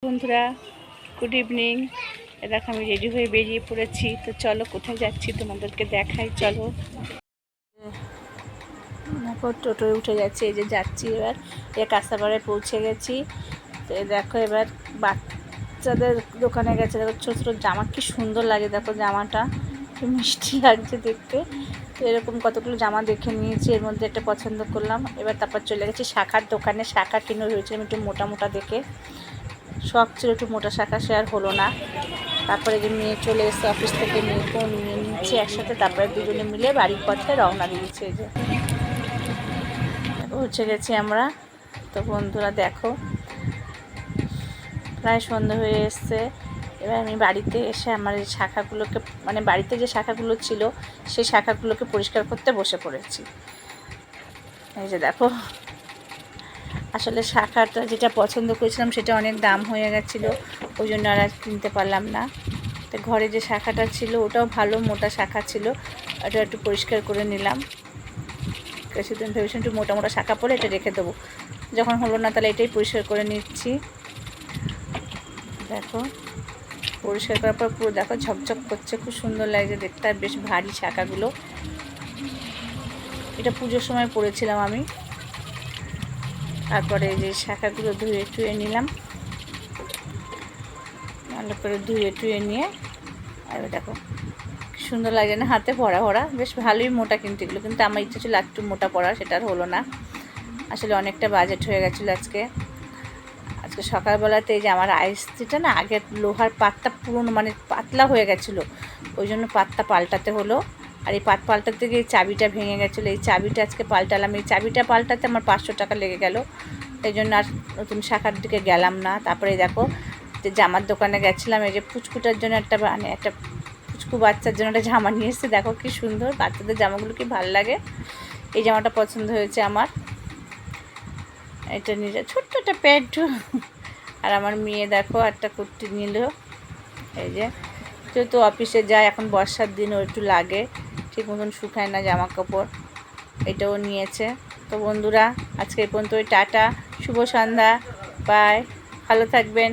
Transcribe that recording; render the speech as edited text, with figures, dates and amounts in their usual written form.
বন্ধুরা good evening. দেখো আমি রেডি হয়ে বেরিয়ে পড়েছি। তো চলো কোথায় যাচ্ছি তোমাদেরকে দেখাই। চলো দেখো টোটোয় উঠে যাচ্ছি, এই যে যাচ্ছি এবার কাঁসাপাড়ায় পৌঁছে গেছি। তো দেখো এবার বাচ্চাদের দোকানে গেছে। দেখো ছোটো ছোটো জামা কি সুন্দর লাগে, দেখো জামাটা কি মিষ্টি লাগছে দেখতে। তো এরকম কতগুলো জামা দেখে নিয়েছি, এর মধ্যে একটা পছন্দ করলাম। এবার তারপর চলে গেছি শাখার দোকানে। শাখা কিনে হয়েছিলাম একটু মোটা মোটা দেখে, শখ ছিল একটু মোটা শাখা, সে আর হলো না। তারপরে যে মেয়ে চলে এসছে অফিস থেকে, মেয়েকেও নিয়ে নিচ্ছে একসাথে। তারপরে দুজনে মিলে বাড়ির পথে রওনা দিয়েছে। এই যে পৌঁছে গেছি আমরা। তো বন্ধুরা দেখো প্রায় সন্ধ্যা হয়ে এসছে। এবার আমি বাড়িতে এসে আমার এই শাখাগুলোকে, মানে বাড়িতে যে শাখাগুলো ছিল সেই শাখাগুলোকে পরিষ্কার করতে বসে পড়েছি। এই যে দেখো, আসলে শাখাটা যেটা পছন্দ করেছিলাম সেটা অনেক দাম হয়ে গেছিলো, ওই জন্য আর কিনতে পারলাম না। তো ঘরে যে শাখাটা ছিল ওটাও ভালো মোটা শাখা ছিল, ওটা একটু পরিষ্কার করে নিলাম। সেদিন ভেবেছিলাম একটু মোটা মোটা শাখা পরে এটা রেখে দেবো, যখন হলো না তাহলে এটাই পরিষ্কার করে নিচ্ছি। দেখো পরিষ্কার করার পর পুরো দেখো ঝকঝক করছে, খুব সুন্দর লাগছে দেখতে। আর বেশ ভারী শাখাগুলো, এটা পুজোর সময় পরেছিলাম আমি। তারপরে এই যে শাখাগুলো ধুয়ে টুয়ে নিলাম, ভালো করে ধুয়ে টুয়ে নিয়ে। এবার দেখো সুন্দর লাগে না, হাতে ভরা ভরা, বেশ ভালোই মোটা। কিন্তু এগুলো কিন্তু আমার ইচ্ছা ছিল একটু মোটা পড়া, সেটা আর হলো না। আসলে অনেকটা বাজেট হয়ে গেছিলো আজকে সকালবেলাতে। এই যে আমার আইসিটা না, আগে লোহার পাতটা পুরনো মানে পাতলা হয়ে গেছিলো, ওই জন্য পাতটা পাল্টাতে হলো। আর এই পাল্টাতে গিয়ে চাবিটা ভেঙে গেছিলো, এই চাবিটা আজকে পাল্টালাম। এই চাবিটা পাল্টাতে আমার 500 টাকা লেগে গেল, এই জন্য আর নতুন শাখার দিকে গেলাম না। তারপরে দেখো যে জামার দোকানে গেছিলাম, এই যে পুচকুটার জন্য একটা পুচকু বাচ্চার জন্য একটা জামা নিয়ে এসেছে। দেখো কি সুন্দর, বাচ্চাদের জামাগুলো কি ভালো লাগে। এই জামাটা পছন্দ হয়েছে আমার, এটা নিয়ে ছোট্ট একটা প্যান্ট। আর আমার মেয়ে দেখো একটা কুর্তি নিল। এই যে যেহেতু অফিসে যায়, এখন বর্ষার দিন ও একটু লাগে, ঠিক মতন শুকায় না জামা কাপড়, এটাও নিয়েছে। তো বন্ধুরা আজকে এই পর্যন্তই, টাটা, শুভ সন্ধ্যা, বাই, ভালো থাকবেন।